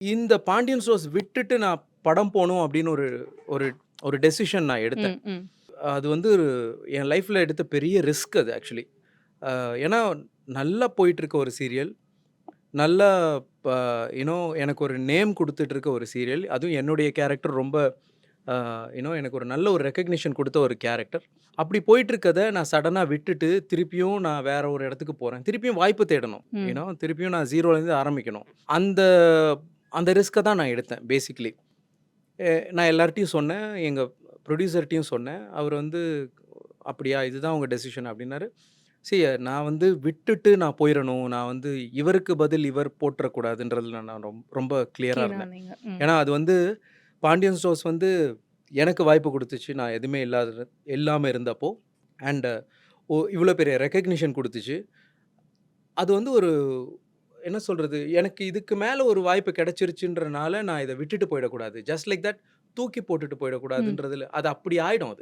இந்த பாண்டியன் ஸ்டோர்ஸ் விட்டுட்டு நான் படம் போணும் அப்படின்னு ஒரு ஒரு ஒரு டெசிஷன் நான் எடுத்தேன். ம், ம். அது வந்து என் லைஃப்ல எடுத்த பெரிய ரிஸ்க் அது ஆக்சுவலி. ஏன்னா நல்லா போயிட்டுருக்க ஒரு சீரியல். நல்லா ப எனக்கு ஒரு நேம் குடுத்துட்டு இருக்க ஒரு சீரியல். அதுவும் என்னுடைய கேரக்டர் ரொம்ப எனக்கு ஒரு நல்ல ஒரு ரெகக்னிஷன் குடுத்த ஒரு கேரக்டர். அப்படி போயிட்டுருக்கத நான் சடனா விட்டுட்டு, திருப்பியும் நான் வேற ஒரு இடத்துக்கு போறேன். திருப்பியும் வாய்ப்பு தேடணும். ம். திருப்பியும் நான் 0லேருந்து ஆரம்பிக்கணும். அந்த அந்த ரிஸ்க்க தான் நான் எடுத்தேன் பேசிக்கலி. நான் எல்லார்ட்டயும் சொன்னேன். எங்க புரொடியூசர்ட்டயும் சொன்னேன். அவரு வந்து, "அப்படியா? இதுதான் உங்க டெசிஷன்" அப்படின்னாரு. "சி நான் வந்து விட்டுட்டு நான் போயிறணும். நான் வந்து இவருக்கு பதில் இவர் போட்றக்கூடாதுன்றதுல நான் ரொம்ப கிளியரா கிளீனா இருந்தேன்." வந்தீங்க. ம். ஏன்னா, அது வந்து பாண்டியன் ஸ்டோர்ஸ் வந்து எனக்கு வாய்ப்பு குடுத்துச்சு. நான் எதுவுமே இல்லாம இருந்தப்போ. அண்ட் இவ்வளோ பெரிய ரெகக்னிஷன் குடுத்துச்சு. அது வந்து ஒரு என்ன சொல்றது? எனக்கு இதுக்கு மேல ஒரு வாய்ப்பு கிடைச்சிருச்சுன்றனால, நான் இத விட்டுட்டு போயிடக்கூடாது. ஜஸ்ட் லைக் தட் தூக்கி போட்டுட்டு ம். போயிடக்கூடாதுன்றதுல அது அப்படி ஆயிடும் அது.